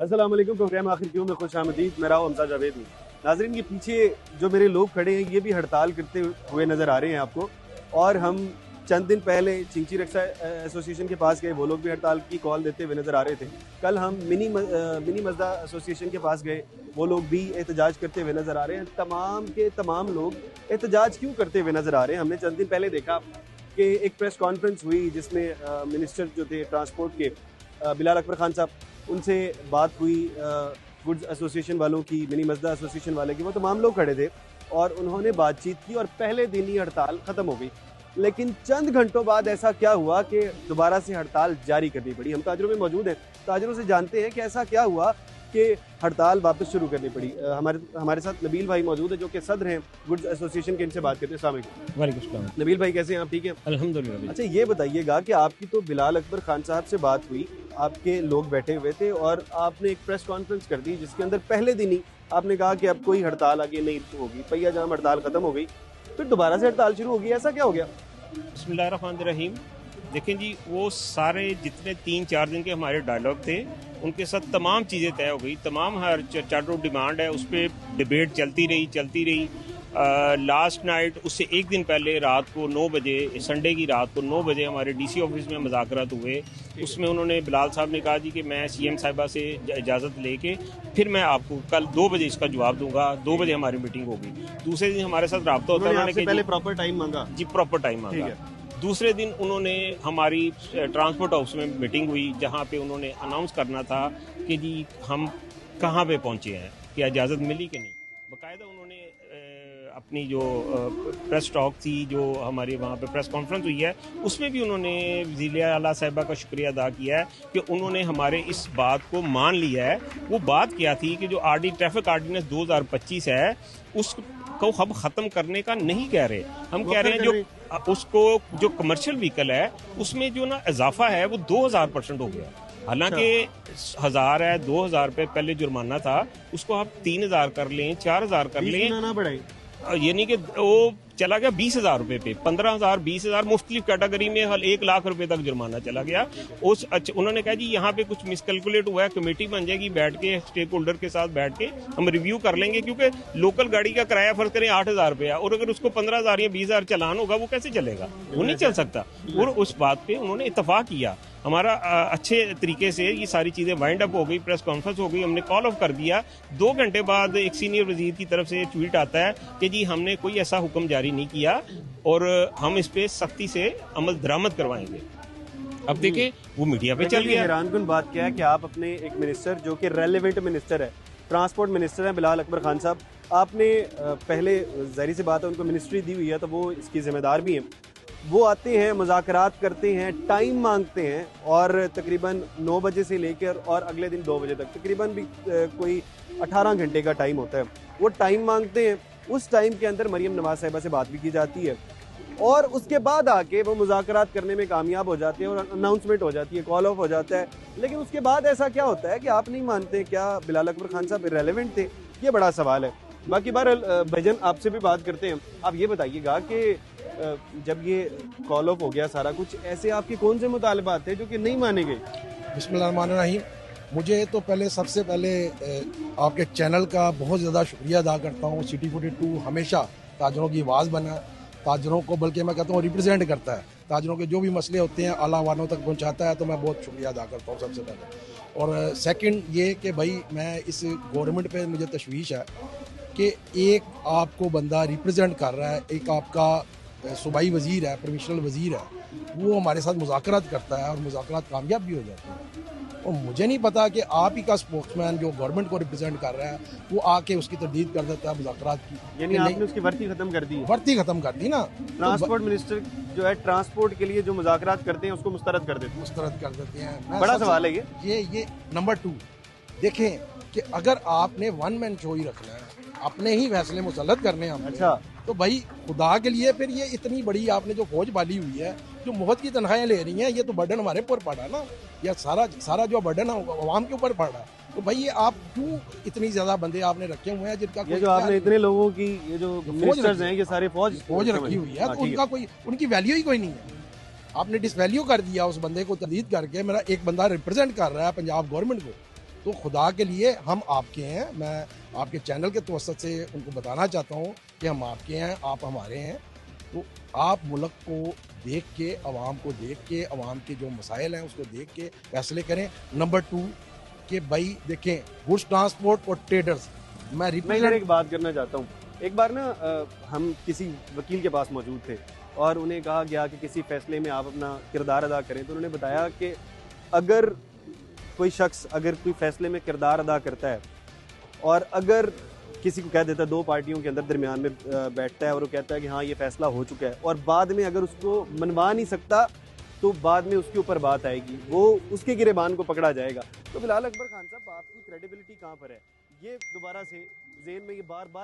अस्सलाम वालेकुम। प्रोग्राम आखिर क्यों में खुश आमदीद। मैं राव हमजा जावेद हूँ। नाजरीन, ये पीछे जो मेरे लोग खड़े हैं ये भी हड़ताल करते हुए नज़र आ रहे हैं आपको। और हम चंद दिन पहले चिंची रक्षा एसोसिएशन के पास गए, वो लोग भी हड़ताल की कॉल देते हुए नज़र आ रहे थे। कल हम मिनी मजदा एसोसिएशन के पास गए, वो लोग भी एहतजाज करते हुए नज़र आ रहे हैं। तमाम के तमाम लोग एहतजाज क्यों करते हुए नज़र आ रहे हैं? हमने चंद दिन पहले देखा कि एक प्रेस कॉन्फ्रेंस हुई जिसमें मिनिस्टर जो थे ट्रांसपोर्ट के बिलाल अकबर खान साहब, उनसे बात हुई गुड्स एसोसिएशन वालों की, मिनी मजदा एसोसिएशन वाले की। वो तमाम लोग खड़े थे और उन्होंने बातचीत की और पहले दिन ही हड़ताल ख़त्म हो गई। लेकिन चंद घंटों बाद ऐसा क्या हुआ कि दोबारा से हड़ताल जारी करनी पड़ी। हम ताजरों में मौजूद हैं, ताजरों से जानते हैं कि ऐसा क्या हुआ कि हड़ताल वापस शुरू करनी पड़ी। हमारे साथ नबील भाई मौजूद है जो कि सदर हैं गुड्स एसोसिएशन के। इनसे बात करते हैं। अस्सलाम वालेकुम। वालेकुम सलाम। नबील भाई कैसे हैं आप? ठीक है अल्हम्दुलिल्लाह। अच्छा, ये बताइएगा कि आपकी तो बिलाल अकबर खान साहब से बात हुई, आपके लोग बैठे हुए थे और आपने एक प्रेस कॉन्फ्रेंस कर दी जिसके अंदर पहले दिन ही आपने कहा कि अब कोई हड़ताल आगे नहीं होगी। पहिया जाम हड़ताल खत्म हो गई, फिर दोबारा से हड़ताल शुरू होगी। ऐसा क्या हो गया? बिस्मिल्लाहिर्रहमानिर्रहीम। देखें जी, वो सारे जितने 3-4 दिन के हमारे डायलॉग थे उनके साथ तमाम चीज़ें तय हो गई। तमाम हर चार्टर डिमांड है उस पर डिबेट चलती रही। लास्ट नाइट, उससे एक दिन पहले रात को 9 बजे, संडे की रात को 9 बजे हमारे डीसी ऑफिस में मुज़ाकरात हुए। उसमें उन्होंने, बिलाल साहब ने कहा जी कि मैं सीएम साहिबा से इजाज़त लेके फिर मैं आपको कल 2 बजे इसका जवाब दूंगा। 2 बजे हमारी मीटिंग होगी। दूसरे दिन हमारे साथ रब्ता होता है, पहले प्रॉपर टाइम मांगा जी, प्रॉपर टाइम मांगा। दूसरे दिन उन्होंने हमारी ट्रांसपोर्ट हाउस में मीटिंग हुई जहाँ पे उन्होंने अनाउंस करना था कि जी हम कहाँ पे पहुँचे हैं, क्या इजाज़त मिली कि नहीं। बाकायदा उन्होंने अपनी जो प्रेस टॉक थी, जो हमारी वहाँ पे प्रेस कॉन्फ्रेंस हुई है, उसमें भी उन्होंने वज़ीर आला साहिबा का शुक्रिया अदा किया है कि उन्होंने हमारे इस बात को मान लिया है। वो बात क्या थी कि जो ट्रैफिक आर्डिनेंस 2025 है उसको हम ख़त्म करने का नहीं कह रहे। हम कह रहे हैं जो उसको जो कमर्शियल व्हीकल है उसमें जो ना इजाफा है वो 2000% हो गया। हालांकि 1000 है, 2000 रुपये पहले जुर्माना था, उसको आप 3000 कर लें, 4000 कर लें, यानी कि वो चला गया 20,000 रुपये पे। 15,000, 20,000 मुख्तलिफ कैटेगरी में 1 लाख रुपए तक जुर्माना चला गया। उन्होंने कहा जी यहाँ पे कुछ मिसकैलकुलेट हुआ है, कमेटी बन जाएगी, बैठ के स्टेक होल्डर के साथ बैठ के हम रिव्यू कर लेंगे। क्योंकि लोकल गाड़ी का किराया फर्ज करें 8,000 रुपया, और अगर उसको 15,000 या 20,000 चलान होगा वो कैसे चलेगा? वो नहीं चल सकता। और उस बात पे उन्होंने इत्तफाक किया। हमारा अच्छे तरीके से ये सारी चीज़ें वाइंड अप हो गई, प्रेस कॉन्फ्रेंस हो गई, हमने कॉल ऑफ कर दिया। 2 घंटे बाद एक सीनियर वजीर की तरफ से ट्वीट आता है कि जी हमने कोई ऐसा हुक्म जारी नहीं किया और हम इस पे सख्ती से अमल दरामद करवाएंगे। अब देखिए वो मीडिया पे चल गया। हैरानकुन बात क्या है कि आप अपने एक मिनिस्टर जो कि रेलेवेंट मिनिस्टर है, ट्रांसपोर्ट मिनिस्टर है बिलाल अकबर खान साहब, आपने पहले ज़ाहिर सी बात है उनको मिनिस्ट्री दी हुई है तो वो इसकी जिम्मेदार भी हैं। वो आते हैं, मुज़ाकरात करते हैं, टाइम मांगते हैं और तकरीबन 9 बजे से लेकर और अगले दिन 2 बजे तक तकरीबन भी कोई 18 घंटे का टाइम होता है। वो टाइम मांगते हैं, उस टाइम के अंदर मरीम नवाज साहिबा से बात भी की जाती है और उसके बाद आके वो मुज़ाकरात करने में कामयाब हो जाते हैं और अनाउंसमेंट हो जाती है, कॉल ऑफ हो जाता है। लेकिन उसके बाद ऐसा क्या होता है कि आप नहीं मानते? क्या बिलाल अकबर खान साहब इररेलेवेंट थे? ये बड़ा सवाल है। बाकी बार भाईजान आपसे भी बात करते हैं। आप ये बताइएगा कि जब ये कॉल ऑफ हो गया सारा कुछ, ऐसे आपके कौन से मुतालबात थे जो कि नहीं माने गए? बिस्मिल्लाहिर्रहमानिर्रहीम। मुझे तो सबसे पहले आपके चैनल का बहुत ज़्यादा शुक्रिया अदा करता हूँ। सिटी 42 हमेशा ताजरों की आवाज़ बना, ताजरों को बल्कि मैं कहता हूँ रिप्रेजेंट करता है। ताजरों के जो भी मसले होते हैं आला वालों तक पहुँचाता है, तो मैं बहुत शुक्रिया अदा करता हूँ सबसे पहले। और सेकंड ये कि भाई मैं इस गवर्नमेंट पे मुझे तशवीश है कि एक आपको बंदा रिप्रेजेंट कर रहा है, एक आपका सूबाई वज़ीर है, प्रोविंशियल वज़ीर है, वो हमारे साथ मुज़ाकरात करता है और मुज़ाकरात कामयाब भी हो जाते हैं। और मुझे नहीं पता कि आप ही का स्पोक्समैन जो गवर्नमेंट को रिप्रेजेंट कर रहा है वो आके उसकी तरदीद कर देता है मुज़ाकरात की। यानी आपने उसकी वर्ती खत्म कर दी? वर्ती खत्म कर दी ना। ट्रांसपोर्ट मिनिस्टर जो है ट्रांसपोर्ट के लिए जो मुज़ाकरात करते हैं उसको मुस्तरद कर देते हैं। बड़ा सवाल है ये। नंबर 2 देखें कि अगर आपने वन मैन शो ही रखना है, अपने ही फैसले मुसल्लत करने हैं, अच्छा तो भाई खुदा के लिए फिर ये इतनी बड़ी आपने जो फौज बाली हुई है, जो मुफ्त की तनख्वाहें ले रही हैं, ये तो बर्डन हमारे ऊपर पड़ा ना, या सारा जो बर्डन है आवाम के ऊपर पड़ा। तो भाई ये आप क्यों इतनी ज्यादा बंदे आपने रखे हुए हैं जिनका ये जो आपने इतने लोगों की ये जो मिनिस्टर्स हैं ये सारे फौज रखी हुई है, तो उनका उनकी वैल्यू ही कोई नहीं है। आपने डिसवैल्यू कर दिया उस बंदे को तरदीद करके। मेरा एक बंदा रिप्रेजेंट कर रहा है पंजाब गवर्नमेंट को, तो खुदा के लिए हम आपके हैं। मैं आपके चैनल के तवसत से उनको बताना चाहता हूँ कि हम आपके हैं, आप हमारे हैं। तो आप मुल्क को देख के, आवाम को देख के, आवाम के जो मसाइल हैं उसको देख के फैसले करें। नंबर 2 कि भाई देखें, गुड्स ट्रांसपोर्ट और ट्रेडर्स, मैं इधर रिप्रेजेंट एक बात करना चाहता हूँ। एक बार ना हम किसी वकील के पास मौजूद थे और उन्हें कहा गया कि किसी फैसले में आप अपना किरदार अदा करें, तो उन्होंने बताया कि अगर कोई शख्स अगर कोई फैसले में किरदार अदा करता है और अगर किसी को कह देता है, दो पार्टियों के अंदर दरमियान में बैठता है और वो कहता है कि हाँ ये फैसला हो चुका है, और बाद में अगर उसको मनवा नहीं सकता तो बाद में उसके ऊपर बात आएगी, वो उसके गिरेबान को पकड़ा जाएगा। तो फिलहाल अकबर खान साहब, आपकी क्रेडिबिलिटी कहाँ पर है? ये दोबारा से जेहन में ये बार बार